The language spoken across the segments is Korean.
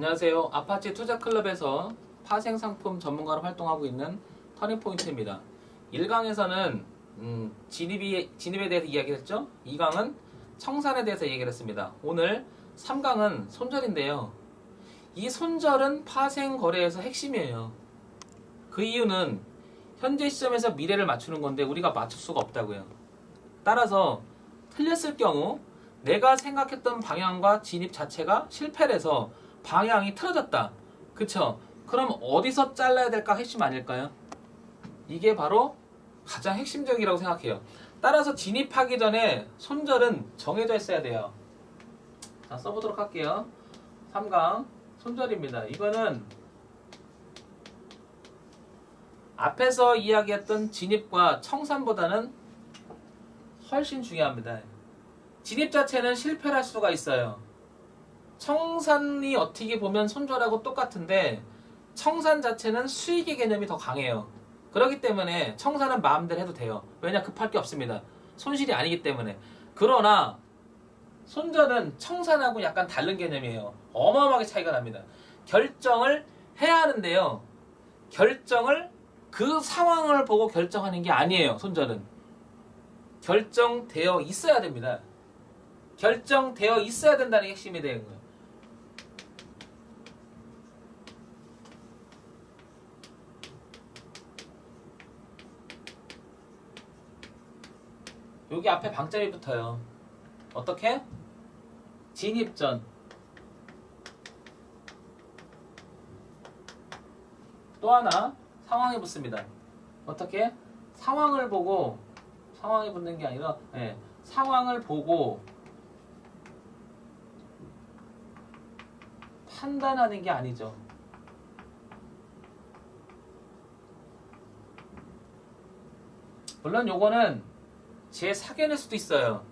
안녕하세요. 아파치 투자클럽에서 파생상품 전문가로 활동하고 있는 터닝포인트입니다. 1강에서는 진입에 대해서 이야기를 했죠. 2강은 청산에 대해서 얘기를 했습니다. 오늘 3강은 손절인데요. 이 손절은 파생거래에서 핵심이에요. 그 이유는 현재 시점에서 미래를 맞추는 건데 우리가 맞출 수가 없다고요. 따라서 틀렸을 경우 내가 생각했던 방향과 진입 자체가 실패를 해서 방향이 틀어졌다. 그쵸? 그럼 어디서 잘라야 될까 핵심 아닐까요? 이게 바로 가장 핵심적이라고 생각해요. 따라서 진입하기 전에 손절은 정해져 있어야 돼요. 자, 써보도록 할게요. 3강 손절입니다. 이거는 앞에서 이야기했던 진입과 청산보다는 훨씬 중요합니다. 진입 자체는 실패를 할 수가 있어요. 청산이 어떻게 보면 손절하고 똑같은데 청산 자체는 수익의 개념이 더 강해요. 그렇기 때문에 청산은 마음대로 해도 돼요. 왜냐? 급할 게 없습니다. 손실이 아니기 때문에. 그러나 손절은 청산하고 약간 다른 개념이에요. 어마어마하게 차이가 납니다. 결정을 해야 하는데요. 결정을 그 상황을 보고 결정하는 게 아니에요. 손절은. 결정되어 있어야 됩니다. 결정되어 있어야 된다는 게 핵심이 되는 거예요. 여기 앞에 방점이 붙어요. 어떻게? 진입전. 또 하나 상황이 붙습니다. 어떻게? 상황을 보고 상황이 붙는 게 아니라 상황을 보고 판단하는 게 아니죠. 물론 요거는 제 사견일 수도 있어요.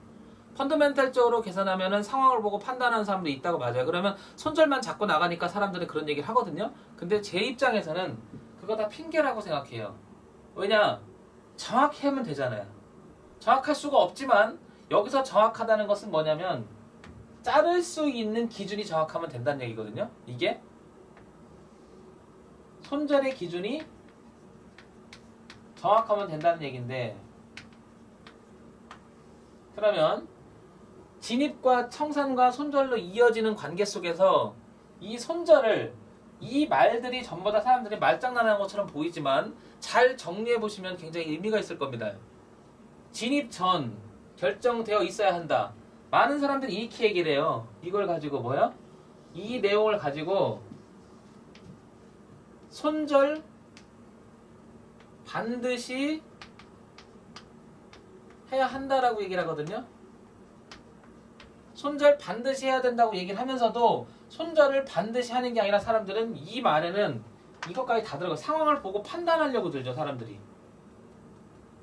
펀더멘탈적으로 계산하면은 상황을 보고 판단하는 사람도 있다고 맞아요. 그러면 손절만 잡고 나가니까 사람들은 그런 얘기를 하거든요. 근데 제 입장에서는 그거 다 핑계라고 생각해요. 왜냐? 정확히 하면 되잖아요. 정확할 수가 없지만 여기서 정확하다는 것은 뭐냐면 자를 수 있는 기준이 정확하면 된다는 얘기거든요. 이게 손절의 기준이 정확하면 된다는 얘기인데, 그러면 진입과 청산과 손절로 이어지는 관계 속에서 이 손절을, 이 말들이 전부 다 사람들이 말장난하는 것처럼 보이지만 잘 정리해 보시면 굉장히 의미가 있을 겁니다. 진입 전 결정되어 있어야 한다. 많은 사람들이 이렇게 얘기를 해요. 이걸 가지고 뭐야? 이 내용을 가지고 손절 반드시 해야 한다라고 얘기를 하거든요. 손절 반드시 해야 된다고 얘기를 하면서도 손절을 반드시 하는 게 아니라 사람들은 이 말에는 이것까지 다 들어가요. 상황을 보고 판단하려고 들죠, 사람들이.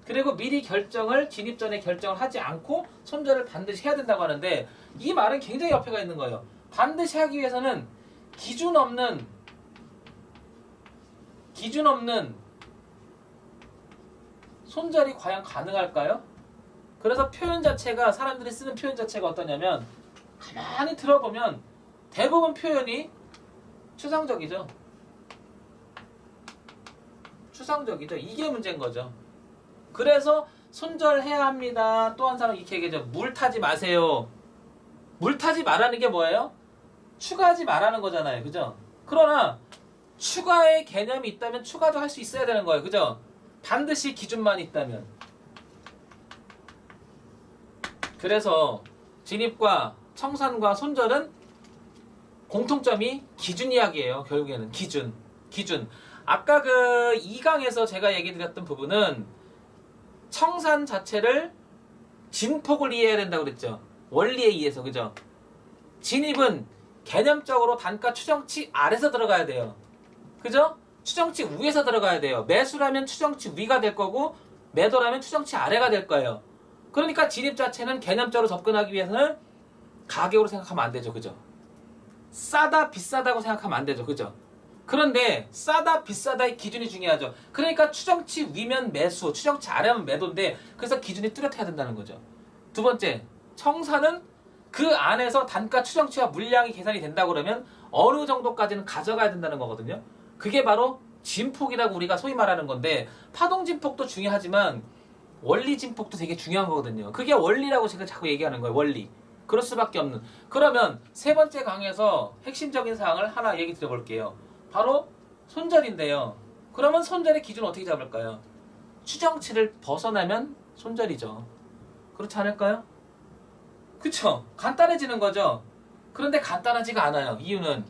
그리고 미리 결정을, 진입 전에 결정을 하지 않고 손절을 반드시 해야 된다고 하는데, 이 말은 굉장히 옆에가 있는 거예요. 반드시 하기 위해서는 기준 없는 손절이 과연 가능할까요? 그래서 표현 자체가, 사람들이 쓰는 표현 자체가 어떠냐면, 가만히 들어보면 대부분 표현이 추상적이죠. 추상적이죠. 이게 문제인 거죠. 그래서 손절해야 합니다. 또 한 사람 이렇게 얘기하죠. 물 타지 마세요. 물 타지 말라는 게 뭐예요? 추가하지 말라는 거잖아요. 그죠? 그러나 추가의 개념이 있다면 추가도 할 수 있어야 되는 거예요. 그죠? 반드시 기준만 있다면. 그래서 진입과 청산과 손절은 공통점이 기준 이야기예요. 결국에는 기준. 아까 그 2강에서 제가 얘기 드렸던 부분은 청산 자체를 진폭을 이해해야 된다고 그랬죠. 원리에 의해서. 그죠? 진입은 개념적으로 단가 추정치 아래서 들어가야 돼요. 그죠? 추정치 위에서 들어가야 돼요. 매수라면 추정치 위가 될 거고 매도라면 추정치 아래가 될 거예요. 그러니까 진입 자체는 개념적으로 접근하기 위해서는 가격으로 생각하면 안 되죠. 그죠? 싸다 비싸다고 생각하면 안 되죠. 그죠? 그런데 싸다 비싸다의 기준이 중요하죠. 그러니까 추정치 위면 매수, 추정치 아래면 매도인데, 그래서 기준이 뚜렷해야 된다는 거죠. 두 번째, 청산은 그 안에서 단가 추정치와 물량이 계산이 된다고 그러면 어느 정도까지는 가져가야 된다는 거거든요. 그게 바로 진폭이라고 우리가 소위 말하는 건데 파동 진폭도 중요하지만 원리 진폭도 되게 중요한 거거든요. 그게 원리라고 제가 자꾸 얘기하는 거예요. 원리. 그럴 수밖에 없는. 그러면 세 번째 강에서 핵심적인 사항을 하나 얘기 드려볼게요. 바로 손절인데요. 그러면 손절의 기준 어떻게 잡을까요? 추정치를 벗어나면 손절이죠. 그렇지 않을까요? 그쵸? 간단해지는 거죠. 그런데 간단하지가 않아요. 이유는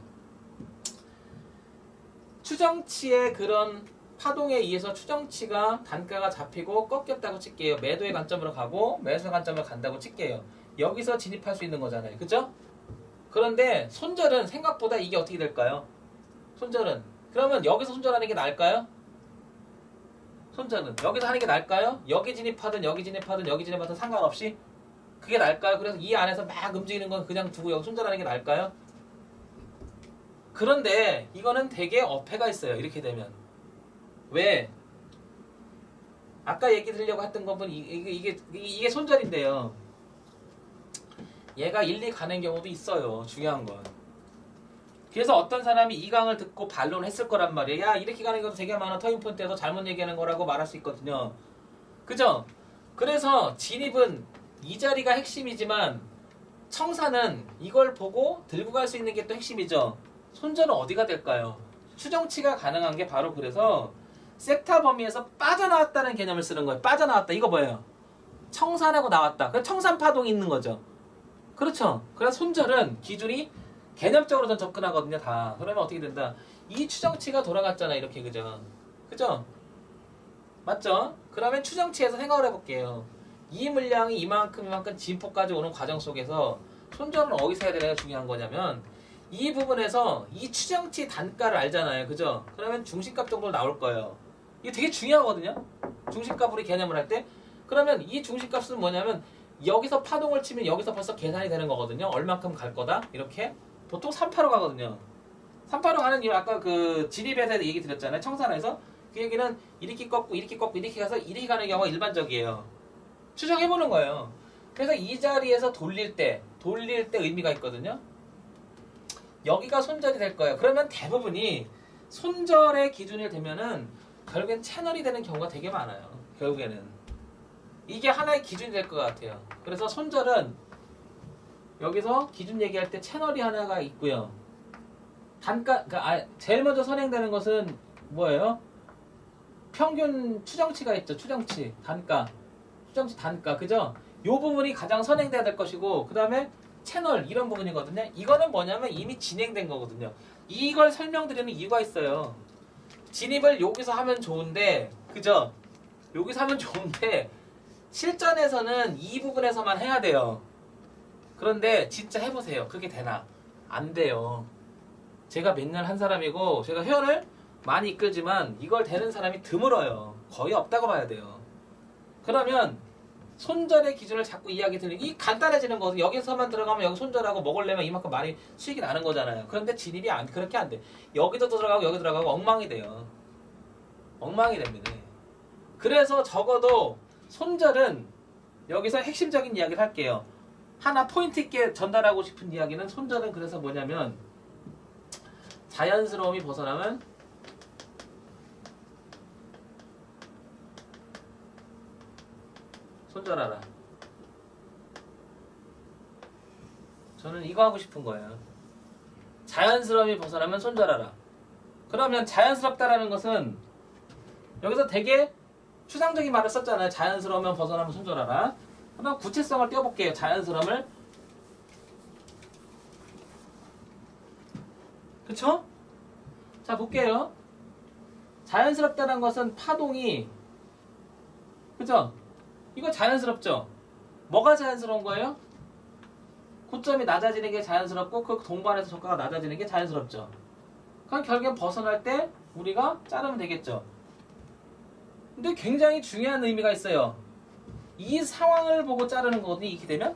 추정치의 그런 파동에 의해서 추정치가 단가가 잡히고 꺾였다고 칠게요. 매도의 관점으로 가고 매수의 관점으로 간다고 칠게요. 여기서 진입할 수 있는 거잖아요. 그죠? 그런데 손절은 생각보다 이게 어떻게 될까요? 손절은 그러면 여기서 손절하는 게 나을까요? 손절은 여기서 하는 게 나을까요? 여기 진입하든 여기 진입하든 여기 진입하든 상관없이 그게 나을까요? 그래서 이 안에서 막 움직이는 건 그냥 두고 여기 손절하는 게 나을까요? 그런데 이거는 되게 어폐가 있어요. 이렇게 되면 왜? 아까 얘기 드리려고 했던 건 이게 손절인데요. 얘가 일리 가는 경우도 있어요. 중요한 건. 그래서 어떤 사람이 이 강을 듣고 반론을 했을 거란 말이에요. 야, 이렇게 가는 것도 되게 많아. 터닝포인트에서 잘못 얘기하는 거라고 말할 수 있거든요. 그죠? 그래서 진입은 이 자리가 핵심이지만 청사는 이걸 보고 들고 갈 수 있는 게 또 핵심이죠. 손절은 어디가 될까요? 추정치가 가능한 게 바로 그래서 섹터 범위에서 빠져나왔다는 개념을 쓰는 거예요. 빠져나왔다. 이거 뭐예요? 청산하고 나왔다. 그래서 청산 파동이 있는 거죠. 그렇죠. 그래서 손절은 기준이 개념적으로 전 접근하거든요. 다. 그러면 어떻게 된다? 이 추정치가 돌아갔잖아. 이렇게. 그죠? 그죠? 맞죠? 그러면 추정치에서 생각을 해볼게요. 이 물량이 이만큼 진폭까지 오는 과정 속에서 손절은 어디서 해야 되냐가 중요한 거냐면 이 부분에서 이 추정치 단가를 알잖아요. 그죠? 그러면 중심값 정도 나올 거예요. 이게 되게 중요하거든요. 중심값 우리 개념을 할 때. 그러면 이 중심값은 뭐냐면 여기서 파동을 치면 여기서 벌써 계산이 되는 거거든요. 얼만큼 갈 거다. 이렇게. 보통 3파로 가거든요. 3파로 가는 이유 아까 그 진입에 대해서 얘기 드렸잖아요. 청산에서. 그 얘기는 이렇게 꺾고 이렇게 꺾고 이렇게 가서 이렇게 가는 경우가 일반적이에요. 추정해보는 거예요. 그래서 이 자리에서 돌릴 때 의미가 있거든요. 여기가 손절이 될 거예요. 그러면 대부분이 손절의 기준이 되면은 결국엔 채널이 되는 경우가 되게 많아요. 결국에는. 이게 하나의 기준이 될 것 같아요. 그래서 손절은 여기서 기준 얘기할 때 채널이 하나가 있고요. 단가, 그러니까 제일 먼저 선행되는 것은 뭐예요? 평균 추정치가 있죠. 추정치, 단가. 추정치 단가, 그죠? 요 부분이 가장 선행돼야 될 것이고 그 다음에 채널 이런 부분이거든요. 이거는 뭐냐면 이미 진행된 거거든요. 이걸 설명드리는 이유가 있어요. 진입을 여기서 하면 좋은데 그죠? 여기서 하면 좋은데 실전에서는 이 부분에서만 해야 돼요. 그런데 진짜 해보세요. 그게 되나? 안 돼요. 제가 맨날 한 사람이고 제가 회원을 많이 이끌지만 이걸 되는 사람이 드물어요. 거의 없다고 봐야 돼요. 그러면 손절의 기준을 자꾸 이야기 드리는 이 간단해지는 거거든요. 여기서만 들어가면 여기 손절하고 먹으려면 이만큼 많이 수익이 나는 거잖아요. 그런데 진입이 그렇게 안 돼. 여기도 들어가고 여기 들어가고 엉망이 돼요. 엉망이 됩니다. 그래서 적어도 손절은 여기서 핵심적인 이야기를 할게요. 하나 포인트 있게 전달하고 싶은 이야기는 손절은 그래서 뭐냐면 자연스러움이 벗어나면 손절하라. 저는 이거 하고 싶은 거예요. 자연스러움이 벗어나면 손절하라. 그러면 자연스럽다라는 것은 여기서 되게 추상적인 말을 썼잖아요. 자연스러우면 벗어나면 손절하라. 그럼 구체성을 띄워볼게요. 자연스러움을. 그쵸? 자, 볼게요. 자연스럽다는 것은 파동이 그죠? 이거 자연스럽죠? 뭐가 자연스러운 거예요? 고점이 낮아지는 게 자연스럽고 그 동반해서 저가가 낮아지는 게 자연스럽죠. 그럼 결국엔 벗어날 때 우리가 자르면 되겠죠. 근데 굉장히 중요한 의미가 있어요. 이 상황을 보고 자르는 거거든요. 이렇게 되면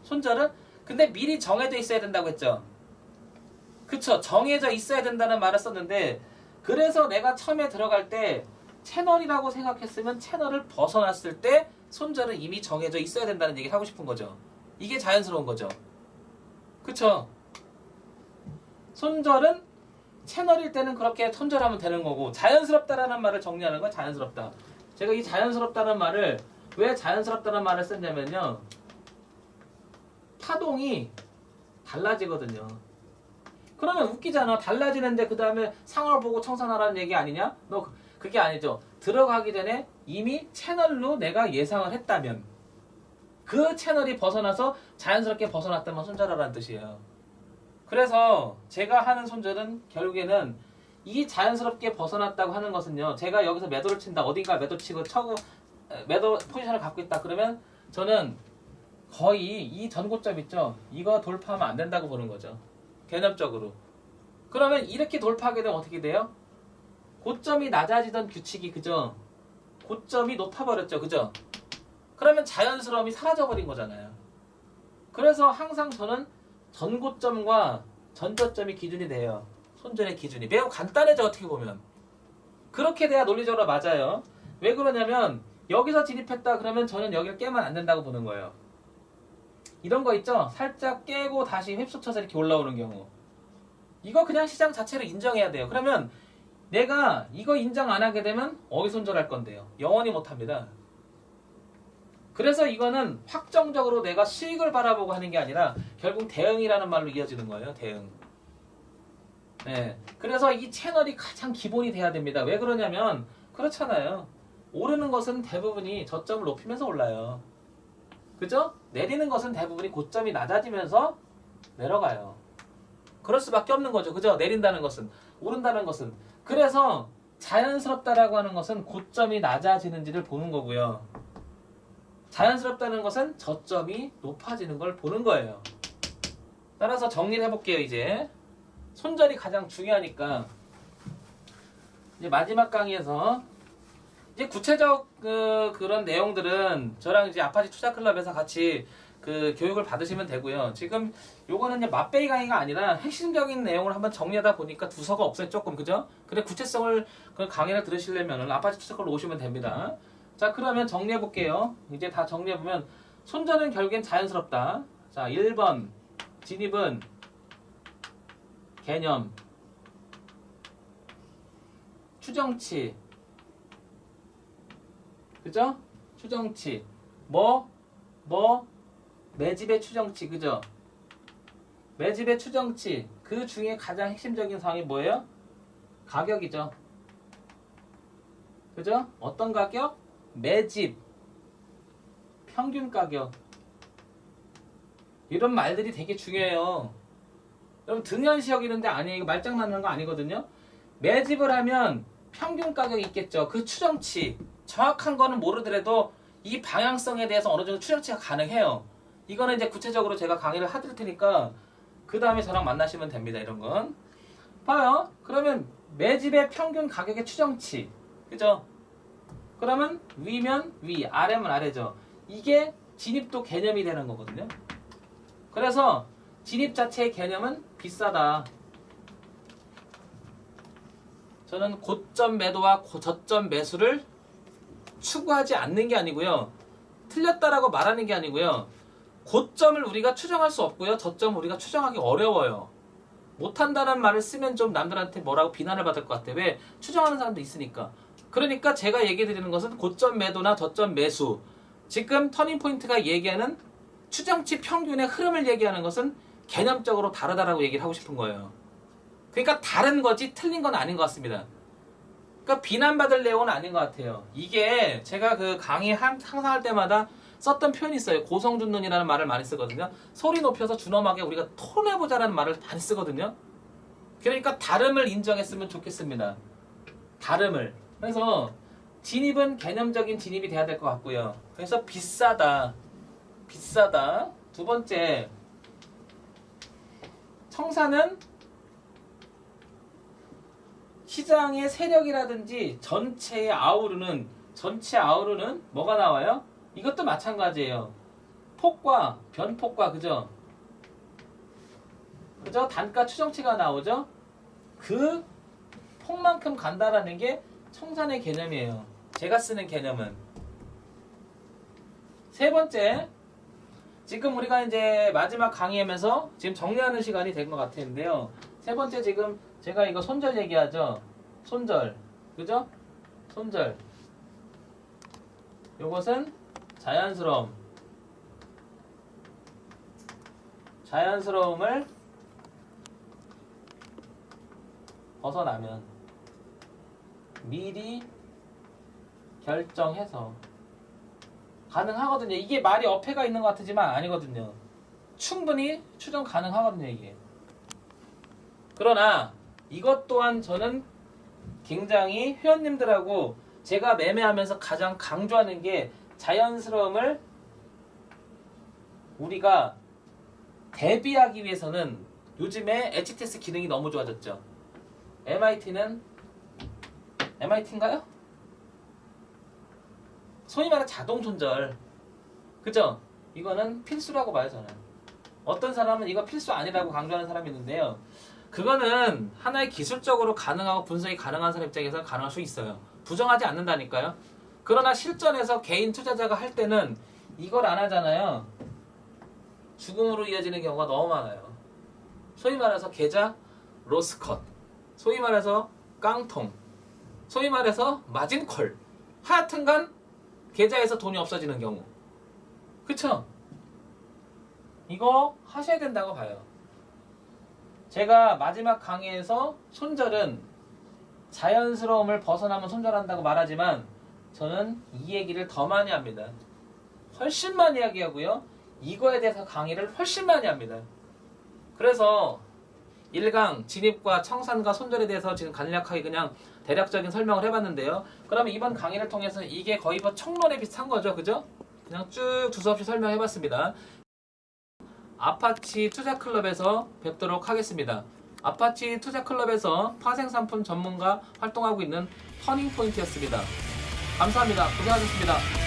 손절은. 근데 미리 정해져 있어야 된다고 했죠. 그쵸? 정해져 있어야 된다는 말을 썼는데 그래서 내가 처음에 들어갈 때 채널이라고 생각했으면 채널을 벗어났을 때 손절은 이미 정해져 있어야 된다는 얘기를 하고 싶은 거죠. 이게 자연스러운 거죠. 그쵸? 손절은 채널일 때는 그렇게 손절하면 되는 거고, 자연스럽다라는 말을 정리하는 건 자연스럽다. 제가 이 자연스럽다는 말을 왜 자연스럽다는 말을 썼냐면요, 파동이 달라지거든요. 그러면 웃기잖아. 달라지는데 그 다음에 상황을 보고 청산하라는 얘기 아니냐? 너 그게 아니죠. 들어가기 전에 이미 채널로 내가 예상을 했다면, 그 채널이 벗어나서 자연스럽게 벗어났다면 손절하라는 뜻이에요. 그래서 제가 하는 손절은 결국에는 이 자연스럽게 벗어났다고 하는 것은요, 제가 여기서 매도를 친다, 어딘가 매도 치고 매도 포지션을 갖고 있다 그러면 저는 거의 이 전고점 있죠, 이거 돌파하면 안 된다고 보는 거죠, 개념적으로. 그러면 이렇게 돌파하게 되면 어떻게 돼요? 고점이 낮아지던 규칙이, 그죠, 고점이 높아버렸죠, 그죠? 그러면 자연스러움이 사라져버린 거잖아요. 그래서 항상 저는 전고점과 전저점이 기준이 돼요. 손절의 기준이 매우 간단해져, 어떻게 보면. 그렇게 돼야 논리적으로 맞아요. 왜 그러냐면 여기서 진입했다 그러면 저는 여기를 깨면 안 된다고 보는 거예요. 이런 거 있죠, 살짝 깨고 다시 휩쓸쳐서 이렇게 올라오는 경우, 이거 그냥 시장 자체로 인정해야 돼요. 그러면 내가 이거 인정 안 하게 되면 어디 손절할 건데요? 영원히 못 합니다. 그래서 이거는 확정적으로 내가 수익을 바라보고 하는 게 아니라 결국 대응이라는 말로 이어지는 거예요. 대응. 네. 그래서 이 채널이 가장 기본이 돼야 됩니다. 왜 그러냐면 그렇잖아요. 오르는 것은 대부분이 저점을 높이면서 올라요. 그죠? 내리는 것은 대부분이 고점이 낮아지면서 내려가요. 그럴 수밖에 없는 거죠. 그죠? 내린다는 것은, 오른다는 것은. 그래서 자연스럽다라고 하는 것은 고점이 낮아지는지를 보는 거고요. 자연스럽다는 것은 저점이 높아지는 걸 보는 거예요. 따라서 정리를 해볼게요. 이제 손절이 가장 중요하니까 이제 마지막 강의에서 이제 구체적 그런 내용들은 저랑 이제 아파치 투자클럽에서 같이 그 교육을 받으시면 되고요. 지금 요거는 이제 맛배기 강의가 아니라 핵심적인 내용을 한번 정리하다 보니까 두서가 없어요. 조금, 그죠? 그래, 구체성을 그 강의를 들으시려면 아파치 투자클럽 오시면 됩니다. 자, 그러면 정리해 볼게요. 이제 다 정리해 보면 손절은 결국엔 자연스럽다. 자, 1번 진입은 개념, 추정치, 그죠? 추정치, 매집의 추정치, 그죠? 매집의 추정치, 그 중에 가장 핵심적인 사항이 뭐예요? 가격이죠. 그죠? 어떤 가격? 매집, 평균 가격. 이런 말들이 되게 중요해요. 여러분 등한시 여기는데 아니에요. 이거 말장난하는 거 아니거든요. 매집을 하면 평균 가격이 있겠죠. 그 추정치, 정확한 거는 모르더라도 이 방향성에 대해서 어느 정도 추정치가 가능해요. 이거는 이제 구체적으로 제가 강의를 해드릴 테니까 그 다음에 저랑 만나시면 됩니다. 이런 건 봐요. 그러면 매집의 평균 가격의 추정치, 그죠? 그러면 위면 위, 아래면 아래죠. 이게 진입도 개념이 되는 거거든요. 그래서 진입 자체의 개념은 비싸다. 저는 고점 매도와 저점 매수를 추구하지 않는 게 아니고요, 틀렸다라고 말하는 게 아니고요, 고점을 우리가 추정할 수 없고요, 저점을 우리가 추정하기 어려워요. 못한다는 말을 쓰면 좀 남들한테 뭐라고 비난을 받을 것 같아. 왜? 추정하는 사람도 있으니까. 그러니까 제가 얘기 드리는 것은 고점 매도나 저점 매수, 지금 터닝포인트가 얘기하는 추정치 평균의 흐름을 얘기하는 것은 개념적으로 다르다라고 얘기를 하고 싶은 거예요. 그러니까 다른 거지 틀린 건 아닌 것 같습니다. 그러니까 비난받을 내용은 아닌 것 같아요. 이게 제가 그 강의 항상 할 때마다 썼던 표현이 있어요. 고성준론이라는 말을 많이 쓰거든요. 소리 높여서 준엄하게 우리가 톤해보자라는 말을 많이 쓰거든요. 그러니까 다름을 인정했으면 좋겠습니다. 다름을. 그래서 진입은 개념적인 진입이 돼야 될 것 같고요. 그래서 비싸다. 두 번째, 청산은 시장의 세력이라든지 전체 아우르는 뭐가 나와요? 이것도 마찬가지예요. 폭과 변폭과, 그죠? 단가 추정치가 나오죠? 그 폭만큼 간다라는 게 청산의 개념이에요. 제가 쓰는 개념은. 세 번째, 지금 우리가 이제 마지막 강의하면서 지금 정리하는 시간이 된 것 같은데요. 세 번째 지금 제가 이거 손절 얘기하죠. 손절. 그죠? 손절. 요것은 자연스러움을 벗어나면 미리 결정해서 가능하거든요. 이게 말이 어폐가 있는 것 같지만 아니거든요. 충분히 추정 가능하거든요, 이게. 그러나 이것 또한 저는 굉장히 회원님들하고 제가 매매하면서 가장 강조하는 게 자연스러움을 우리가 대비하기 위해서는 요즘에 HTS 기능이 너무 좋아졌죠. MIT인가요? 소위 말해 자동 손절. 그죠? 이거는 필수라고 봐요, 저는. 어떤 사람은 이거 필수 아니라고 강조하는 사람이 있는데요. 그거는 하나의 기술적으로 가능하고 분석이 가능한 사람 입장에서 가능할 수 있어요. 부정하지 않는다니까요. 그러나 실전에서 개인 투자자가 할 때는 이걸 안 하잖아요. 죽음으로 이어지는 경우가 너무 많아요. 소위 말해서 계좌 로스컷, 소위 말해서 깡통, 소위 말해서 마진콜, 하여튼간 계좌에서 돈이 없어지는 경우. 그쵸? 이거 하셔야 된다고 봐요. 제가 마지막 강의에서 손절은 자연스러움을 벗어나면 손절한다고 말하지만 저는 이 얘기를 더 많이 합니다. 훨씬 많이 이야기하고요. 이거에 대해서 강의를 훨씬 많이 합니다. 그래서 1강 진입과 청산과 손절에 대해서 지금 간략하게 그냥 대략적인 설명을 해봤는데요. 그러면 이번 강의를 통해서 이게 거의 뭐 청론에 비슷한 거죠. 그죠? 그냥 쭉 두서없이 설명해봤습니다. 아파치 투자클럽에서 뵙도록 하겠습니다. 아파치 투자클럽에서 파생상품 전문가 활동하고 있는 터닝포인트였습니다. 감사합니다. 고생하셨습니다.